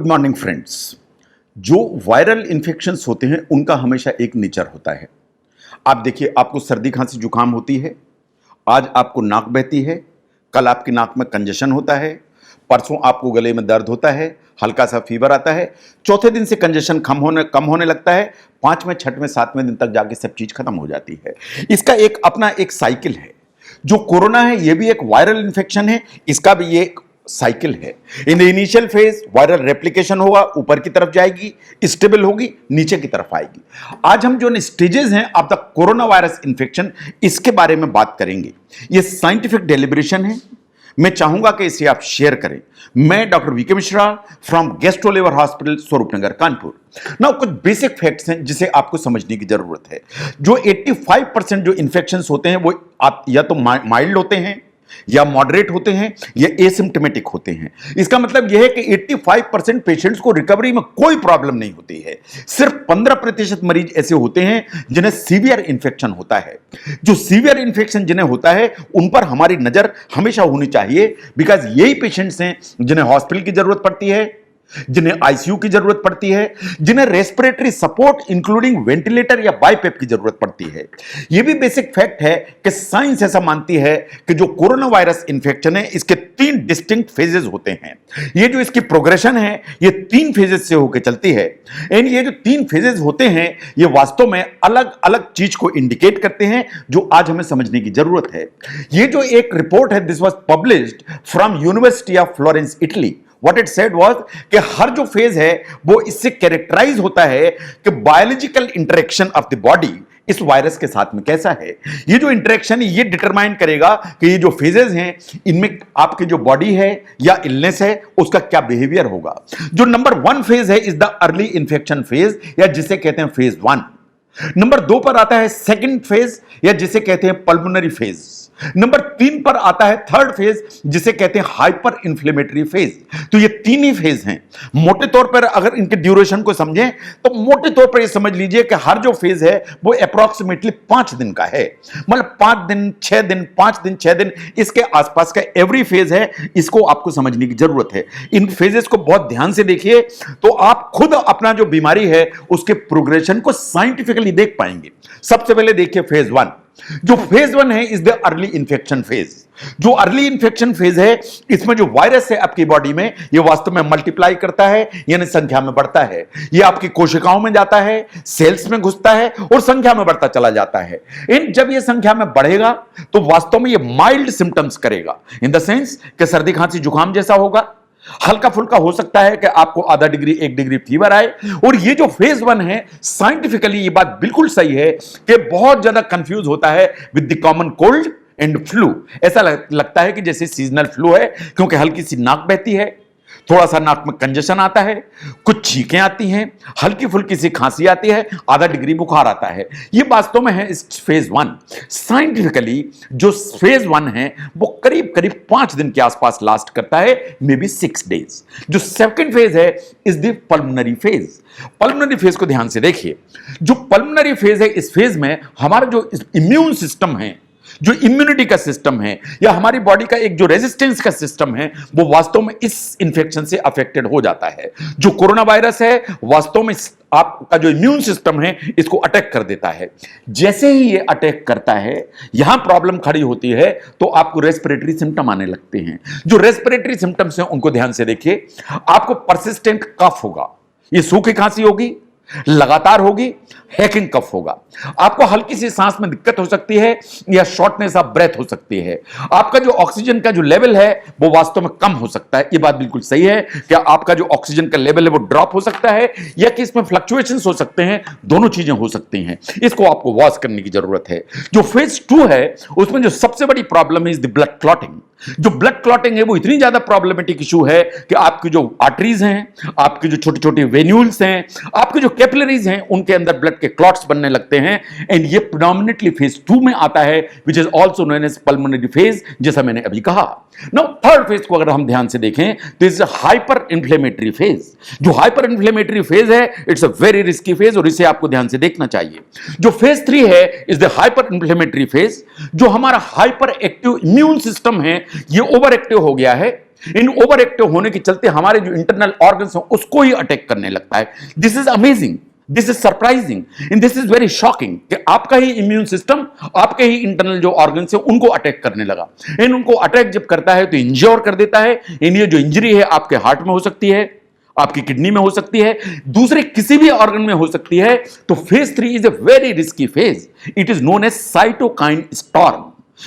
Good morning friends. जो viral infections होते हैं उनका हमेशा एक नेचर होता है। आप देखिए, आपको सर्दी खांसी जुकाम होती है, आज आपको नाक बहती है, कल आपकी नाक में कंजेशन होता है, परसों आपको गले में दर्द होता है, हल्का सा फीवर आता है, चौथे दिन से कंजेशन कम होने लगता है, पांचवें छठवें सातवें दिन तक जाके सब चीज खत्म हो जाती है। इसका एक अपना एक साइकिल है। जो कोरोना है ये भी एक वायरल इन्फेक्शन है, इसका भी ये एक साइकिल है। In the initial phase viral replication होगा, ऊपर की तरफ जाएगी, स्टेबल होगी, नीचे की तरफ आएगी। आज हम जो स्टेजेस हैं of the corona virus infection, इसके बारे में बात करेंगे। ये साइंटिफिक डेलिब्रेशन है, मैं चाहूंगा कि इसे आप शेयर करें। मैं doctor VK Mishra from gastro hospital, Swaroopnagar, Kanpur. ना कुछ बेसिक फैक्ट्स हैं जिसे आपको समझने की जरूरत है। जो 85% जो इन्फेक्शंस होते हैं वो या तो माइल्ड होते हैं, या मॉडरेट होते हैं, या एसिम्प्टोमेटिक होते हैं। इसका मतलब यह है कि 85% पेशेंट्स को रिकवरी में कोई प्रॉब्लम नहीं होती है। सिर्फ 15% मरीज ऐसे होते हैं जिन्हें सीवियर इन्फेक्शन होता है। जो सीवियर इन्फेक्शन जिन्हें होता है उन पर हमारी नजर हमेशा होनी चाहिए, बिकॉज यही पेशेंट्स हैं जिन्हें हॉस्पिटल की जरूरत पड़ती है, जिन्हें आईसीयू की जरूरत पड़ती है, जिन्हें रेस्पिरेटरी सपोर्ट इंक्लूडिंग वेंटिलेटर या बाईपेप की जरूरत पड़ती है। यह भी बेसिक फैक्ट है कि साइंस ऐसा मानती है कि जो कोरोना वायरस इंफेक्शन है इसके 3 डिस्टिंक्ट फेजेस होते हैं। ये जो इसकी प्रोग्रेशन है ये 3 फेजेस से होकर चलती है। एंड ये जो 3 फेजेस होते हैं ये वास्तव में अलग अलग चीज को इंडिकेट करते हैं जो आज हमें समझने की जरूरत है। ये जो एक रिपोर्ट है, this was published from university of Florence, Italy. What it said was कि हर जो फेज है वो इससे कैरेक्टराइज होता है कि biological interaction of the body इस वायरस के साथ में कैसा है। ये जो इंटरेक्शन है ये डिटरमाइन करेगा कि ये जो फेजेस हैं इनमें आपकी जो बॉडी है या इलनेस है उसका क्या बिहेवियर होगा। जो नंबर 1 फेज है is the early infection phase, या जिसे कहते हैं फेज 1। नंबर 2 पर आता है सेकंड फेज, या जिसे कहते हैं पल्मोनरी फेज। नंबर 3 पर आता है थर्ड फेज, जिसे कहते हैं हाइपर इन्फ्लेमेटरी फेज। तो ये 3 ही फेज हैं। मोटे तौर पर अगर इनके ड्यूरेशन को समझें तो मोटे तौर पर ये समझ लीजिए कि हर जो फेज है वो अप्रोक्सीमेटली 5 दिन का है। मतलब 5 दिन 6 दिन 5 दिन 6 दिन इसके आसपास का एवरी फेज है। इसको आपको समझने की जरूरत है। इन फेजेस को बहुत ध्यान से देखिए तो आप खुद अपना जो बीमारी है उसके प्रोग्रेशन को साइंटिफिकली देख पाएंगे। सबसे पहले देखिए फेज 1। जो फेज 1 है is the early infection phase. जो अर्ली इंफेक्शन फेज है इसमें जो वायरस है आपकी बॉडी में ये वास्तव में मल्टीप्लाई करता है, यानी संख्या में बढ़ता है। ये आपकी कोशिकाओं में जाता है, सेल्स में घुसता है और संख्या में बढ़ता चला जाता है। जब ये संख्या में बढ़ेगा तो वास्तव में ये माइल्ड सिम्टम्स करेगा, इन द सेंस कि सर्दी खांसी जुकाम जैसा होगा। हल्का फुल्का हो सकता है कि आपको आधा डिग्री 1 डिग्री फीवर आए। और ये जो फेज 1 है साइंटिफिकली ये बात बिल्कुल सही है कि बहुत ज्यादा कंफ्यूज होता है with the common cold and flu. ऐसा लगता है कि जैसे सीजनल फ्लू है, क्योंकि हल्की सी नाक बहती है, थोड़ा सा नाक में कंजेशन आता है, कुछ छींकें आती हैं, हल्की फुल्की सी खांसी आती है, आधा डिग्री बुखार आता है। ये वास्तव में है इस फेज 1। साइंटिफिकली जो फेज 1 है वो करीब करीब 5 दिन के आसपास लास्ट करता है, मे बी 6 डेज। जो सेकंड फेज है is the pulmonary phase. Pulmonary phase को ध्यान से देखिए। जो पल्मोनरी फेज है इस फेज में हमारा जो इम्यून सिस्टम है, जो इम्यूनिटी का सिस्टम है, या हमारी बॉडी का एक जो रेजिस्टेंस का सिस्टम है वो वास्तव में इस इंफेक्शन से अफेक्टेड हो जाता है। जो कोरोना वायरस है वास्तव में आपका जो इम्यून सिस्टम है इसको अटैक कर देता है। जैसे ही ये अटैक करता है यहां प्रॉब्लम खड़ी होती है तो आपको रेस्पिरेटरी सिम्टम आने लगते हैं। जो रेस्पिरेटरी सिम्टम्स हैं उनको ध्यान से देखिए। आपको परसिस्टेंट कफ होगा, ये सूखी खांसी होगी, लगातार होगी, हैकिंग कफ होगा। आपको हल्की सी सांस में दिक्कत हो सकती है या शॉर्टनेस ऑफ ब्रेथ हो सकती है। आपका जो ऑक्सीजन का जो लेवल है वो वास्तव में कम हो सकता है। ये बात बिल्कुल सही है कि आपका जो ऑक्सीजन का लेवल है वो ड्रॉप हो सकता है या कि इसमें फ्लक्चुएशंस हो सकते हैं। दोनों चीजें हो सकती हैं। इसको आपको वॉच करने की जरूरत है। जो फेज 2 है उसमें जो सबसे बड़ी प्रॉब्लम है इज द ब्लड क्लॉटिंग। जो ब्लड क्लॉटिंग है वो इतनी ज्यादा प्रॉब्लमेटिक इशू है कि आपकी जो आर्टरीज हैं, आपकी जो छोटी छोटी वेन्यूल्स हैं, आपकी जो कैपिलरीज हैं उनके अंदर ब्लड के क्लॉट्स बनने लगते हैं। एंड ये प्रेडोमिनेटली फेज 2 में आता है, which is also known as pulmonary phase, जैसा मैंने अभी कहा। नाउ थर्ड फेज को अगर हम ध्यान से देखें तो इज हाइपर इन्फ्लेमेटरी फेज। जो हाइपर इन्फ्लेमेटरी फेज है it's a very risky phase और इसे आपको ध्यान से देखना चाहिए। जो फेज 3 है is the hyper inflammatory phase. जो हमारा हाइपर एक्टिव इम्यून सिस्टम है ये ओवर एक्टिव हो गया है इन ओवर एक्टिव होने के चलते हमारे जो इंटरनल ऑर्गन्स हैं उसको ही अटैक करने लगता है। This is amazing, this is surprising and this is very shocking कि आपका ही इम्यून सिस्टम आपके ही इंटरनल जो ऑर्गन्स है उनको अटैक करने लगा। इन उनको अटैक जब करता है तो इंज्योर कर देता है। इन ये जो इंजरी है आपके हार्ट में हो सकती है, आपकी किडनी में हो सकती है, दूसरे किसी भी ऑर्गन में हो सकती है। तो phase 3 is a very risky phase. It is known as cytokine storm.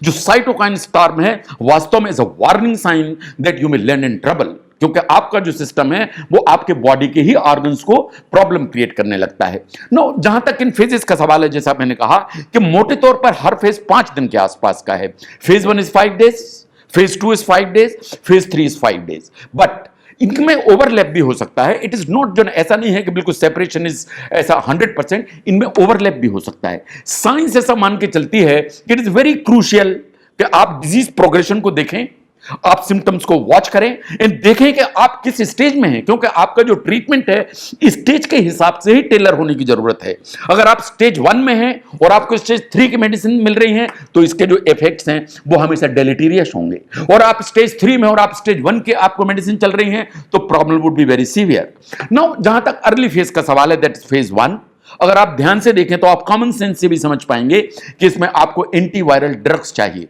जो साइटोकाइन स्टॉर्म है वास्तव में is a warning sign that you may land in trouble, क्योंकि आपका जो सिस्टम है वो आपके बॉडी के ही ऑर्गन्स को प्रॉब्लम क्रिएट करने लगता है। नो, जहां तक इन फेजेस का सवाल है, जैसा मैंने कहा कि मोटे तौर पर हर फेज 5 दिन के आसपास का है। Phase 1 is 5 days, phase 2 is 5 days, phase 3 is 5 days. But इनमें ओवरलैप भी हो सकता है। इट इज नॉट, जो ऐसा नहीं है कि बिल्कुल सेपरेशन इज ऐसा 100%, इनमें ओवरलैप भी हो सकता है। साइंस ऐसा मान के चलती है कि इट इज वेरी क्रूशियल कि आप डिजीज प्रोग्रेशन को देखें, आप सिम्टम्स को वॉच करें एंड देखें कि आप किस स्टेज में हैं, क्योंकि आपका जो ट्रीटमेंट है स्टेज के हिसाब से ही टेलर होने की जरूरत है। अगर आप स्टेज 1 में हैं और आपको स्टेज 3 की मेडिसिन मिल रही हैं तो इसके जो इफेक्ट्स हैं वो हमेशा डेलेटीरियस होंगे। और आप स्टेज 3 में और आप स्टेज 1 के आपको मेडिसिन चल रही हैं तो problem would be very severe. Now, जहां तक अर्ली फेज का सवाल है, दैट इज फेज 1। अगर आप ध्यान से देखें तो आप कॉमन सेंस से भी समझ पाएंगे कि इसमें आपको एंटीवायरल ड्रग्स चाहिए,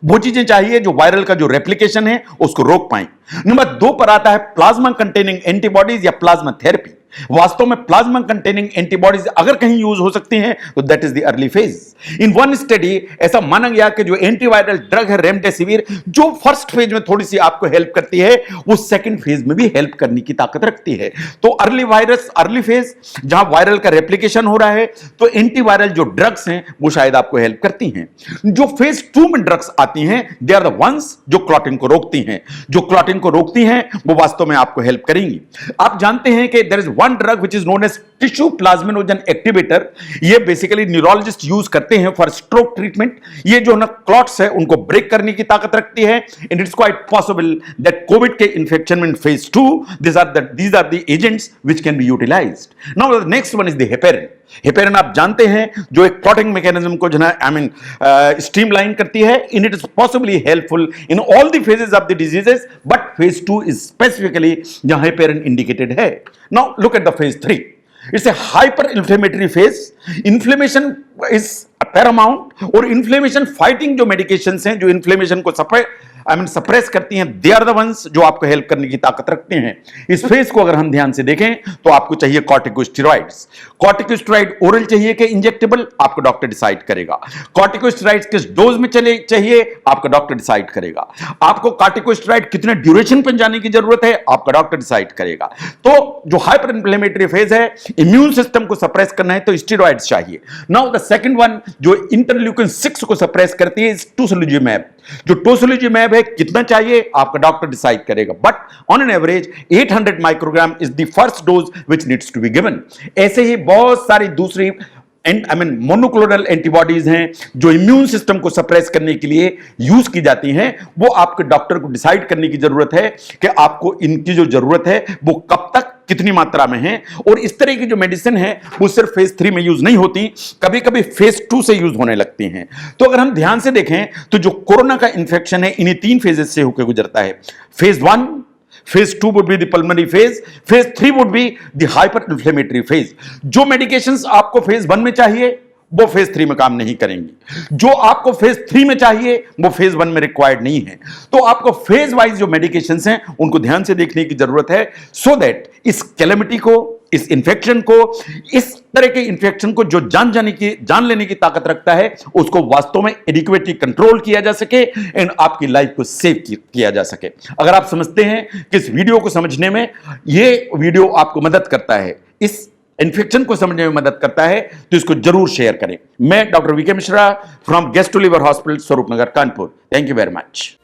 वो चीजें चाहिए जो वायरल का जो रेप्लिकेशन है उसको रोक पाए। नंबर 2 पर आता है प्लाज्मा कंटेनिंग एंटीबॉडीज या प्लाज्मा थेरेपी। वास्तव में प्लाज्मा कंटेनिंग एंटीबॉडीज अगर कहीं यूज हो सकती हैं तो that is the early phase. In one study ऐसा माना गया कि जो एंटीवायरल ड्रग है रेमडेसिविर, जो फर्स्ट फेज में थोड़ी सी आपको हेल्प करती है, वो सेकंड फेज में भी हेल्प करने की ताकत रखती है। तो अर्ली फेज जहां वायरल का रेप्लिकेशन हो रहा है तो एंटीवायरल जो ड्रग्स हैं वो शायद आपको हेल्प करती हैं। जो फेज 2 में ड्रग्स आती हैं दे आर द वंस जो क्लॉटिंग को रोकती हैं। जो क्लॉटिंग को रोकती हैं वो वास्तव में आपको हेल्प करेंगी। आप जानते हैं कि there is one drug which is known as tissue plasminogen activator. ये बेसिकली न्यूरोलॉजिस्ट यूज करते हैं फॉर स्ट्रोक ट्रीटमेंट। ये जो ना क्लॉट्स है उनको ब्रेक करने की ताकत रखती है and it's quite possible that COVID के इन्फेक्शन में phase 2 these are the agents which can be utilized. Now the next one is the heparin. Heparin आप जानते हैं जो एक क्लॉटिंग मैकेनिज्म को जो है स्ट्रीमलाइन करती है and it is possibly helpful in all the phases of the diseases, but phase 2 is specifically जहां हेपेरिन इंडिकेटेड है। Now look at the phase 3। It's a hyper inflammatory phase. Inflammation is Paramount और inflammation fighting जो medications हैं जो inflammation को suppress करती हैं, they are the ones जो आपको हेल्प करने की ताकत रखते हैं। इस फेज को अगर हम ध्यान से देखें तो आपको चाहिए कॉर्टिकोस्टेरॉइड्स। कॉर्टिकोस्टेरॉइड ओरल चाहिए कि इंजेक्टेबल, आपको डॉक्टर डिसाइड करेगा। कॉर्टिकोस्टेरॉइड्स किस डोज में चाहिए, आपका डॉक्टर डिसाइड करेगा। आपको कॉर्टिकोस्टेरॉइड कितने ड्यूरेशन पर जाने की जरूरत है, आपका डॉक्टर डिसाइड करेगा। तो जो हाइपर इन्फ्लेमेटरी फेज है, इम्यून सिस्टम को सप्रेस करना है तो स्टेरॉइड्स चाहिए। नाउ द सेकंड वन जो इंटरल्यूकिन 6 को सप्रेस करती है, टोसिलिजुमैब। जो टोसिलिजुमैब है कितना चाहिए आपका डॉक्टर डिसाइड करेगा, but on an average 800 microgram is the first dose which needs to be given. ऐसे ही बहुत सारी दूसरी मोनोक्लोनल एंटीबॉडीज हैं जो इम्यून सिस्टम को सप्रेस करने के लिए यूज की जाती हैं। वो आपके डॉक्टर को डिसाइड करने की जरूरत है कि आपको इनकी जो जरूरत है वो कब तक कितनी मात्रा में है। और इस तरह की जो मेडिसिन है वो सिर्फ फेज 3 में यूज नहीं होती, कभी कभी फेज 2 से यूज होने लगती हैं। तो अगर हम ध्यान से देखें तो जो कोरोना का इंफेक्शन है इन्हीं 3 फेजेस से होकर गुजरता है। Phase 1, phase 2 would be the pulmonary phase, phase 3 would be the hyperinflammatory phase। जो मेडिकेशंस आपको फेज 1 में चाहिए वो फेज 3 में काम नहीं करेंगी, जो आपको फेज 3 में चाहिए वो फेज 1 में रिक्वायर्ड नहीं है। तो आपको फेज वाइज जो मेडिकेशंस हैं उनको ध्यान से देखने की जरूरत है, सो दैट इस कैलेमिटी को, इस इंफेक्शन को, इस तरह के इंफेक्शन को जो जान लेने की ताकत रखता है उसको वास्तव में एडिक्वेटली कंट्रोल किया जा सके एंड आपकी लाइफ को सेव किया जा सके। अगर आप समझते हैं कि इस वीडियो को समझने में ये वीडियो आपको मदद करता है, इस इन्फेक्शन को समझने में मदद करता है, तो इसको जरूर शेयर करें। मैं doctor VK Mishra from gastro liver hospital, Swaroop Nagar, Kanpur. Thank you very much.